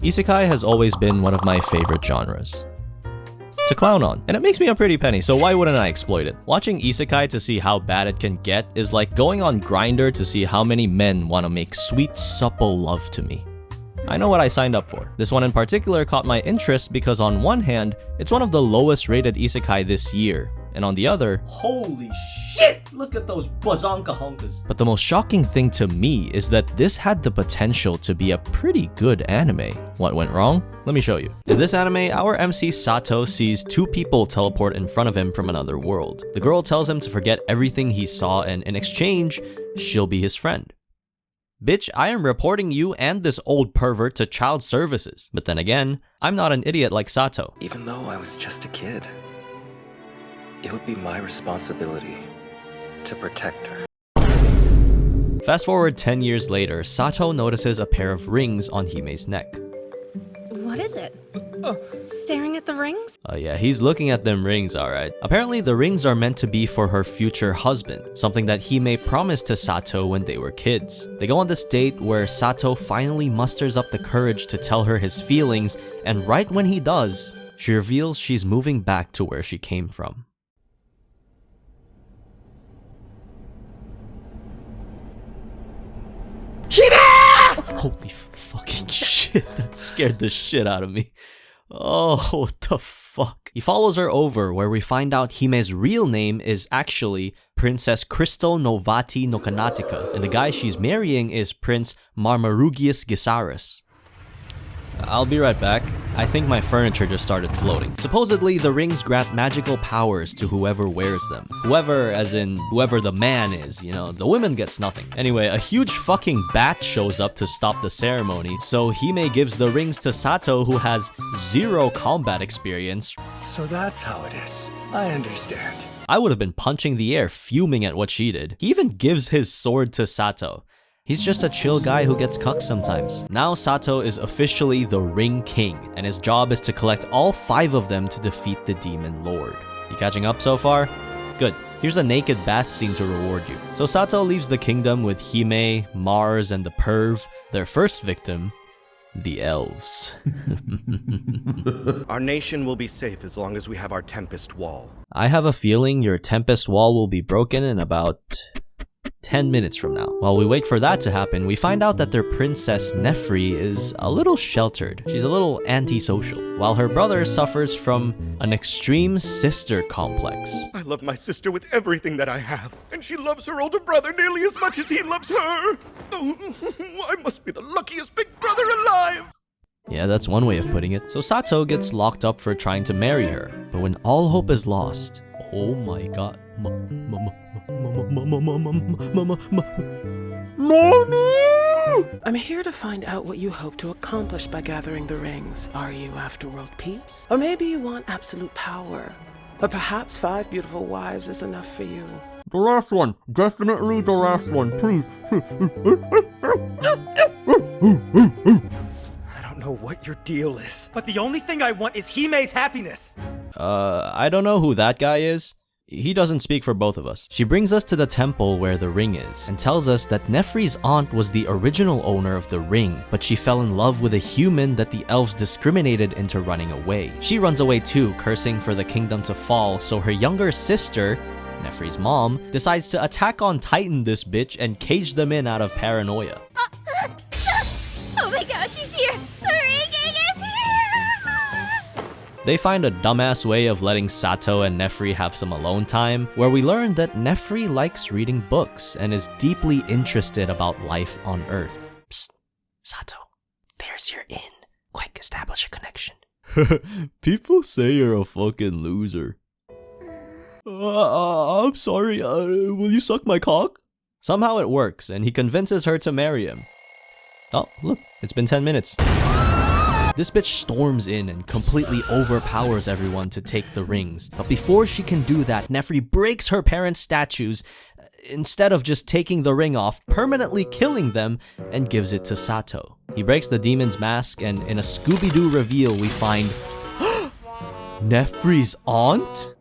Isekai has always been one of my favorite genres to clown on, and it makes me a pretty penny, so why wouldn't I exploit it? Watching Isekai to see how bad it can get is like going on Grindr to see how many men want to make sweet, supple love to me. I know what I signed up for. This one in particular caught my interest because on one hand, it's one of the lowest rated Isekai this year, and on the other, holy shit, look at those bazonka honkas. But the most shocking thing to me is that this had the potential to be a pretty good anime. What went wrong? Let me show you. In this anime, our MC Sato sees two people teleport in front of him from another world. The girl tells him to forget everything he saw, and in exchange, she'll be his friend. Bitch, I am reporting you and this old pervert to child services. But then again, I'm not an idiot like Sato. Even though I was just a kid, it would be my responsibility to protect her. Fast forward 10 years later, Sato notices a pair of rings on Hime's neck. What is it? Staring at the rings? Oh yeah, he's looking at them rings, alright. Apparently the rings are meant to be for her future husband, something that Hime promised to Sato when they were kids. They go on this date where Sato finally musters up the courage to tell her his feelings, and right when he does, she reveals she's moving back to where she came from. Holy fucking shit, that scared the shit out of me. Oh, what the fuck? He follows her over where we find out Hime's real name is actually Princess Crystal Novati no Kanatica, and the guy she's marrying is Prince Marmarugius Gisaris. I'll be right back. I think my furniture just started floating. Supposedly, the rings grant magical powers to whoever wears them. Whoever, as in whoever the man is, you know, the woman gets nothing. Anyway, a huge fucking bat shows up to stop the ceremony, so Hime gives the rings to Sato, who has zero combat experience. So that's how it is. I understand. I would have been punching the air, fuming at what she did. He even gives his sword to Sato. He's just a chill guy who gets cucked sometimes. Now Sato is officially the Ring King, and his job is to collect all 5 of them to defeat the Demon Lord. You catching up so far? Good. Here's a naked bath scene to reward you. So Sato leaves the kingdom with Hime, Mars, and the Perv. Their first victim, the elves. Our nation will be safe as long as we have our Tempest Wall. I have a feeling your Tempest Wall will be broken in about 10 minutes from now. While we wait for that to happen, we find out that their princess Nefri is a little sheltered. She's a little antisocial, while her brother suffers from an extreme sister complex. I love my sister with everything that I have, and she loves her older brother nearly as much as he loves her. Oh, I must be the luckiest big brother alive. Yeah, that's one way of putting it. So Sato gets locked up for trying to marry her, but when all hope is lost, oh my god. I'm here to find out what you hope to accomplish by gathering the rings. Are you after world peace? Or maybe you want absolute power? Or perhaps 5 beautiful wives is enough for you? The last one. Definitely the last one, please. I don't know what your deal is, but the only thing I want is Hime's happiness. I don't know who that guy is. He doesn't speak for both of us. She brings us to the temple where the ring is and tells us that Nefri's aunt was the original owner of the ring, but she fell in love with a human that the elves discriminated into running away. She runs away too, cursing for the kingdom to fall, so her younger sister, Nefri's mom, decides to attack on Titan this bitch and cage them in out of paranoia. Oh my gosh, she's here! The ring king is here! They find a dumbass way of letting Sato and Nefri have some alone time, where we learn that Nefri likes reading books and is deeply interested about life on Earth. Psst, Sato, there's your in. Quick, establish a connection. People say you're a fucking loser. I'm sorry, will you suck my cock? Somehow it works, and he convinces her to marry him. Oh, look, it's been 10 minutes. This bitch storms in and completely overpowers everyone to take the rings. But before she can do that, Nefri breaks her parents' statues, instead of just taking the ring off, permanently killing them, and gives it to Sato. He breaks the demon's mask, and in a Scooby-Doo reveal, we find Nefri's aunt?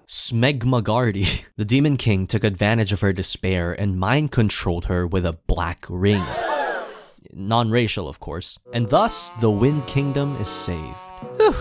Smegmagardi. The Demon King took advantage of her despair and mind-controlled her with a black ring. non-racial of course, and thus the Wind Kingdom is saved. Whew.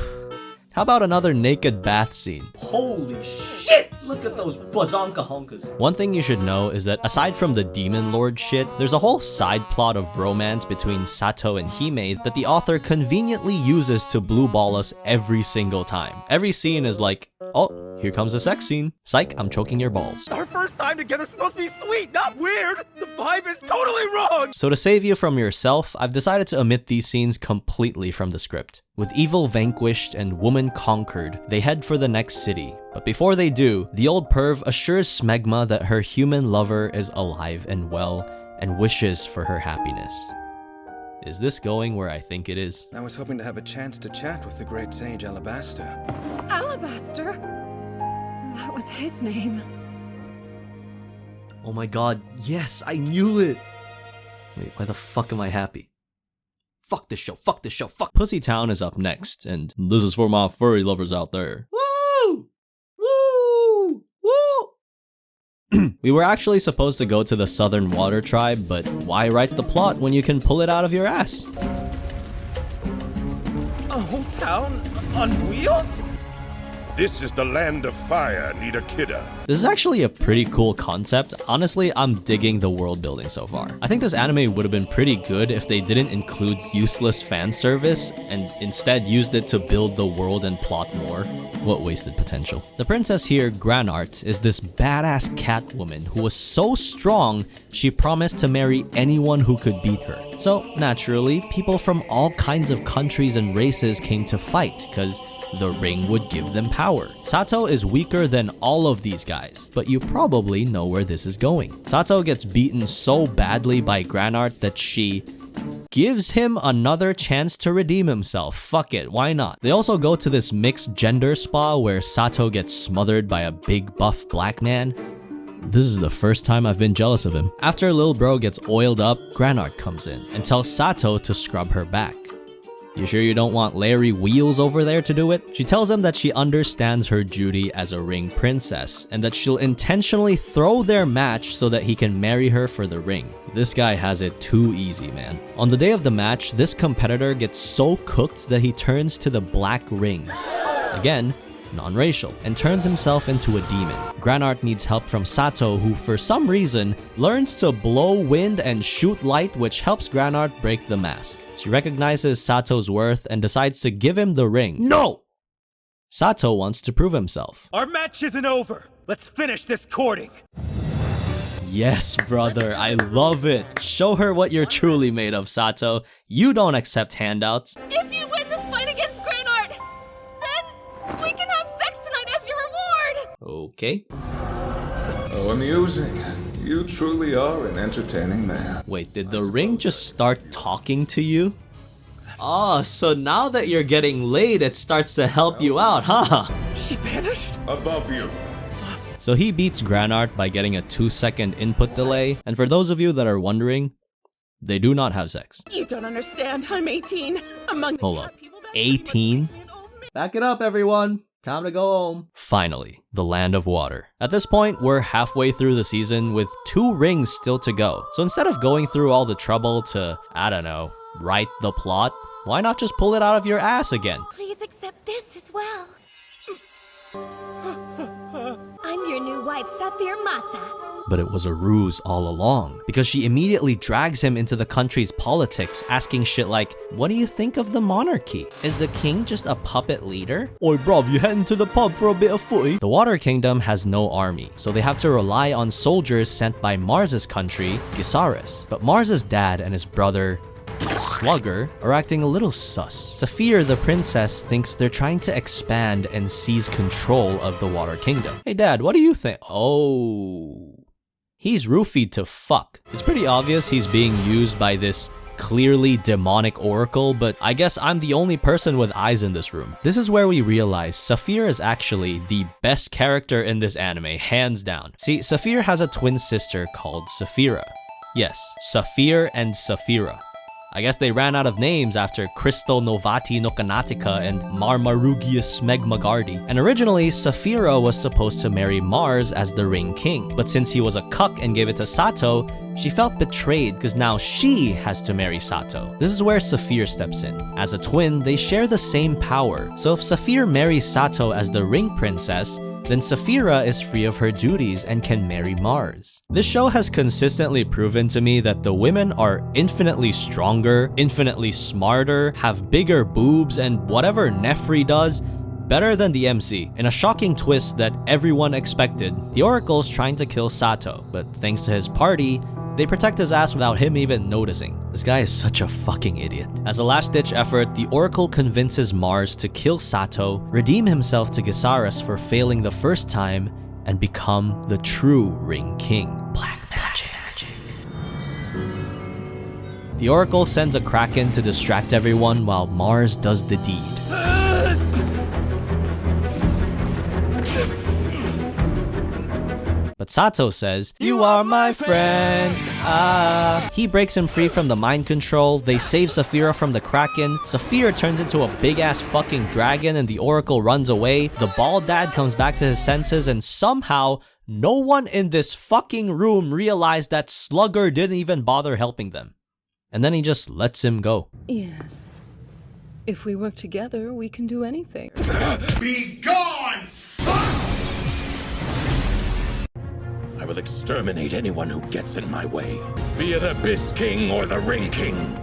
How about another naked bath scene? Holy shit! Look at those bazonka honkas. One thing you should know is that aside from the demon lord shit, there's a whole side plot of romance between Sato and Hime that the author conveniently uses to blue ball us every single time. Every scene is like, oh, here comes a sex scene. Psych, I'm choking your balls. Our first time together is supposed to be sweet, not weird. The vibe is totally wrong. So to save you from yourself, I've decided to omit these scenes completely from the script. With evil vanquished and woman conquered, they head for the next city. But before they do, the old perv assures Smegma that her human lover is alive and well and wishes for her happiness. Is this going where I think it is? I was hoping to have a chance to chat with the great sage Alabaster. Alabaster? That was his name. Oh my god, yes, I knew it! Wait, why the fuck am I happy? Fuck this show, fuck this show, fuck. Pussy Town is up next, and this is for my furry lovers out there. Woo! Woo! Woo! We were actually supposed to go to the Southern Water Tribe, but why write the plot when you can pull it out of your ass? A whole town on wheels? This is the land of fire, Nidakida. This is actually a pretty cool concept. Honestly, I'm digging the world building so far. I think this anime would have been pretty good if they didn't include useless fan service and instead used it to build the world and plot more. What wasted potential. The princess here, Granart, is this badass cat woman who was so strong she promised to marry anyone who could beat her. So naturally, people from all kinds of countries and races came to fight because the ring would give them power. Sato is weaker than all of these guys, but you probably know where this is going. Sato gets beaten so badly by Granart that she gives him another chance to redeem himself. Fuck it, why not? They also go to this mixed gender spa where Sato gets smothered by a big buff black man. This is the first time I've been jealous of him. After Lil Bro gets oiled up, Granart comes in and tells Sato to scrub her back. You sure you don't want Larry Wheels over there to do it? She tells him that she understands her duty as a ring princess and that she'll intentionally throw their match so that he can marry her for the ring. This guy has it too easy, man. On the day of the match, this competitor gets so cooked that he turns to the black rings. Again, non-racial, and turns himself into a demon. Granart needs help from Sato, who for some reason learns to blow wind and shoot light, which helps Granart break the mask. She recognizes Sato's worth and decides to give him the ring. No! Sato wants to prove himself. Our match isn't over. Let's finish this courting. Yes, brother, I love it. Show her what you're truly made of, Sato. You don't accept handouts. If you win this fight against Granart, then we can have sex tonight as your reward! Okay. Oh, amusing. You truly are an entertaining man. Wait, did the ring just start talking to you? Oh, so now that you're getting laid, it starts to help you out, huh? She vanished? Above you. So he beats Granart by getting a 2-second input delay, and for those of you that are wondering, they do not have sex. You don't understand. I'm 18. Among the Hold up. people that 18? Back it up, everyone. Time to go home. Finally, the land of water. At this point, we're halfway through the season with 2 rings still to go. So instead of going through all the trouble to, I don't know, write the plot, why not just pull it out of your ass again? Please accept this as well. I'm your new wife, Saphir Masa. But it was a ruse all along, because she immediately drags him into the country's politics, asking shit like, what do you think of the monarchy? Is the king just a puppet leader? Oi bruv, you heading to the pub for a bit of footy? The Water Kingdom has no army, so they have to rely on soldiers sent by Mars's country, Gisaris. But Mars's dad and his brother, Slugger, are acting a little sus. Saphir, the princess, thinks they're trying to expand and seize control of the Water Kingdom. Hey dad, what do you think? Oh... He's roofied to fuck. It's pretty obvious he's being used by this clearly demonic oracle, but I guess I'm the only person with eyes in this room. This is where we realize Saphir is actually the best character in this anime, hands down. See, Saphir has a twin sister called Saphira. Yes, Saphir and Saphira. I guess they ran out of names after Crystal Novati no Kanatica and Marmarugius Smegmagardi. And originally, Saphira was supposed to marry Mars as the Ring King. But since he was a cuck and gave it to Sato, she felt betrayed because now she has to marry Sato. This is where Saphir steps in. As a twin, they share the same power. So if Saphir marries Sato as the Ring Princess, then Saphira is free of her duties and can marry Mars. This show has consistently proven to me that the women are infinitely stronger, infinitely smarter, have bigger boobs, and whatever Nefri does, better than the MC. In a shocking twist that everyone expected, the Oracle's trying to kill Sato, but thanks to his party, they protect his ass without him even noticing. This guy is such a fucking idiot. As a last-ditch effort, the Oracle convinces Mars to kill Sato, redeem himself to Gisaris for failing the first time, and become the true Ring King. Black magic. The Oracle sends a Kraken to distract everyone while Mars does the deed. But Sato says, "You are my friend." He breaks him free from the mind control. They save Saphira from the Kraken. Saphira turns into a big-ass fucking dragon and the Oracle runs away. The bald dad comes back to his senses and somehow no one in this fucking room realized that Slugger didn't even bother helping them. And then he just lets him go. Yes. If we work together, we can do anything. Be gone, fuck! I will exterminate anyone who gets in my way, be it Abyss King or the Ring King.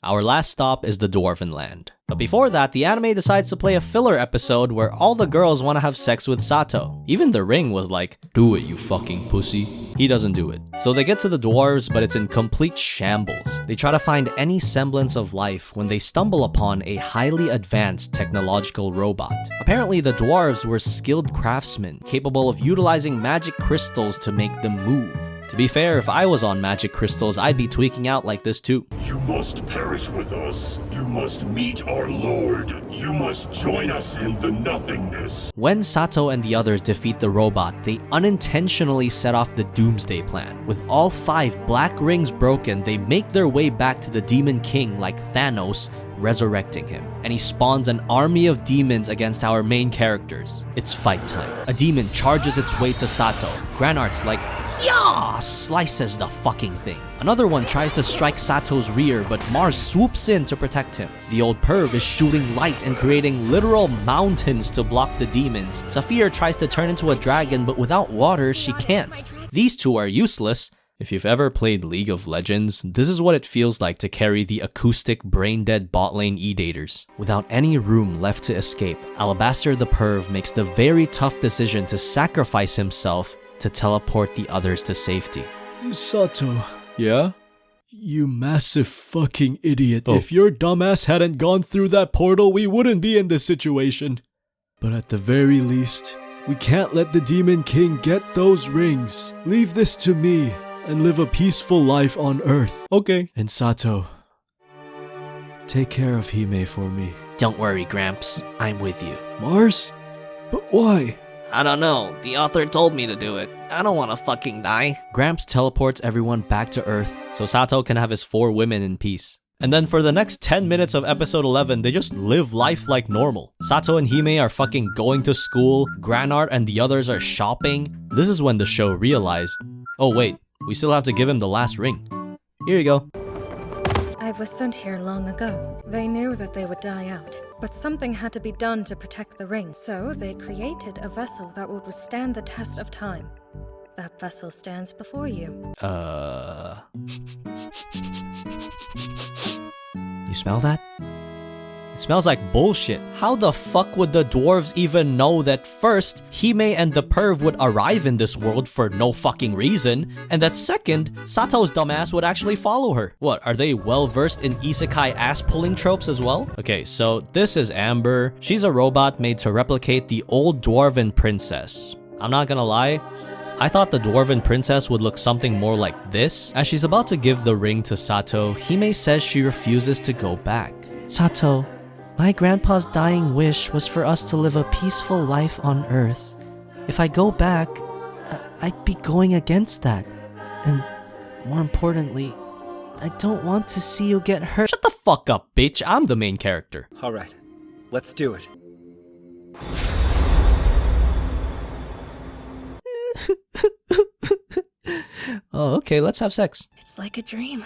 Our last stop is the Dwarven land. But before that, the anime decides to play a filler episode where all the girls want to have sex with Sato. Even the Ring was like, "Do it, you fucking pussy." He doesn't do it. So they get to the dwarves, but it's in complete shambles. They try to find any semblance of life when they stumble upon a highly advanced technological robot. Apparently, the dwarves were skilled craftsmen, capable of utilizing magic crystals to make them move. To be fair, if I was on magic crystals, I'd be tweaking out like this too. You must perish with us. You must meet our lord. You must join us in the nothingness. When Sato and the others defeat the robot, they unintentionally set off the Doomsday Plan. With all 5 black rings broken, they make their way back to the Demon King like Thanos, resurrecting him. And he spawns an army of demons against our main characters. It's fight time. A demon charges its way to Sato. Granart's like, "Yeah!" slices the fucking thing. Another one tries to strike Sato's rear, but Mars swoops in to protect him. The old perv is shooting light and creating literal mountains to block the demons. Saphir tries to turn into a dragon, but without water, she can't. These two are useless. If you've ever played League of Legends, this is what it feels like to carry the acoustic brain-dead bot lane E-daters. Without any room left to escape, Alabaster the Perv makes the very tough decision to sacrifice himself to teleport the others to safety. Sato. Yeah? You massive fucking idiot. If your dumbass hadn't gone through that portal, we wouldn't be in this situation. But at the very least, we can't let the Demon King get those rings. Leave this to me and live a peaceful life on Earth. Okay. And Sato, take care of Hime for me. Don't worry, Gramps. I'm with you. Mars? But why? I don't know. The author told me to do it. I don't want to fucking die. Gramps teleports everyone back to Earth so Sato can have his 4 women in peace. And then for the next 10 minutes of episode 11, they just live life like normal. Sato and Hime are fucking going to school, Granart and the others are shopping. This is when the show realized, oh wait, we still have to give him the last ring. Here you go. I was sent here long ago. They knew that they would die out, but something had to be done to protect the ring, so they created a vessel that would withstand the test of time. That vessel stands before you. You smell that? It smells like bullshit. How the fuck would the dwarves even know that first, Hime and the perv would arrive in this world for no fucking reason, and that second, Sato's dumbass would actually follow her? What, are they well versed in isekai ass-pulling tropes as well? Okay, so this is Amber. She's a robot made to replicate the old Dwarven princess. I'm not gonna lie, I thought the Dwarven princess would look something more like this. As she's about to give the ring to Sato, Hime says she refuses to go back. Sato, my grandpa's dying wish was for us to live a peaceful life on Earth. If I go back, I'd be going against that. And more importantly, I don't want to see you get hurt. Shut the fuck up, bitch. I'm the main character. Alright, let's do it. Oh, okay, let's have sex. It's like a dream.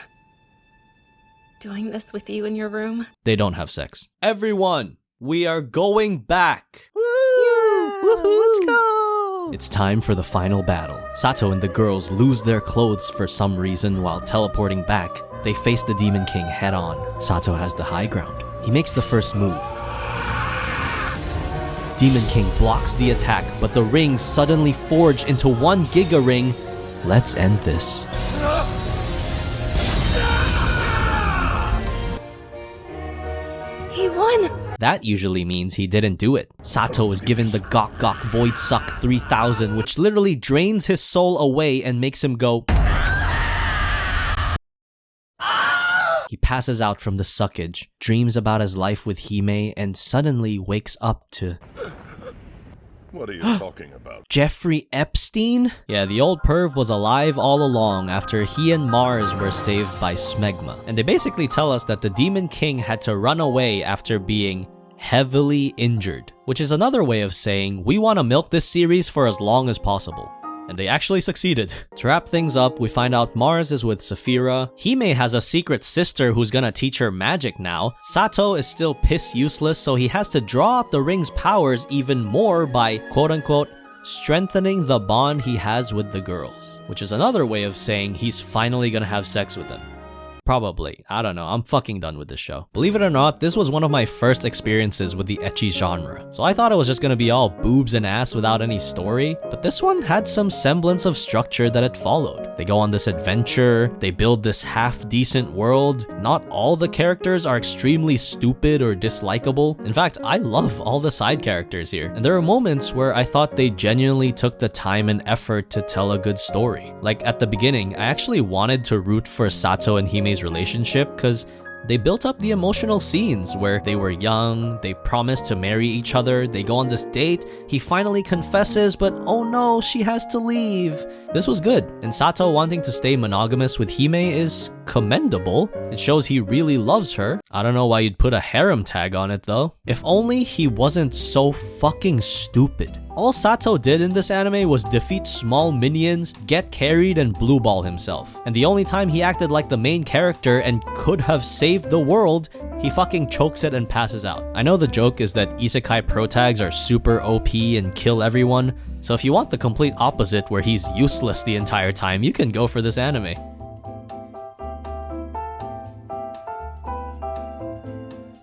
Doing this with you in your room. They don't have sex. Everyone, we are going back. Let's go! It's time for the final battle. Sato and the girls lose their clothes for some reason while teleporting back. They face the Demon King head on. Sato has the high ground. He makes the first move. Demon King blocks the attack, but the rings suddenly forge into one Giga Ring. Let's end this. He won! That usually means he didn't do it. Sato is given the Gok Gok Void Suck 3000, which literally drains his soul away and makes him go. He passes out from the suckage, dreams about his life with Hime, and suddenly wakes up to... What are you talking about? Jeffrey Epstein? Yeah, the old perv was alive all along after he and Mars were saved by Smegma. And they basically tell us that the Demon King had to run away after being heavily injured, which is another way of saying we want to milk this series for as long as possible. And they actually succeeded. To wrap things up, we find out Mars is with Saphira. Hime has a secret sister who's gonna teach her magic now. Sato is still piss useless, so he has to draw out the ring's powers even more by quote-unquote strengthening the bond he has with the girls, which is another way of saying he's finally gonna have sex with them. Probably. I don't know. I'm fucking done with this show. Believe it or not, this was one of my first experiences with the ecchi genre. So I thought it was just gonna be all boobs and ass without any story, but this one had some semblance of structure that it followed. They go on this adventure, they build this half-decent world. Not all the characters are extremely stupid or dislikable. In fact, I love all the side characters here. And there are moments where I thought they genuinely took the time and effort to tell a good story. Like at the beginning, I actually wanted to root for Sato and Hime's relationship because they built up the emotional scenes where they were young, they promised to marry each other, they go on this date, he finally confesses, but oh no, she has to leave. This was good, and Sato wanting to stay monogamous with Hime is commendable. It shows he really loves her. I don't know why you'd put a harem tag on it though. If only he wasn't so fucking stupid. All Sato did in this anime was defeat small minions, get carried, and blue ball himself. And the only time he acted like the main character and could have saved the world, he fucking chokes it and passes out. I know the joke is that Isekai protags are super OP and kill everyone, so if you want the complete opposite where he's useless the entire time, you can go for this anime.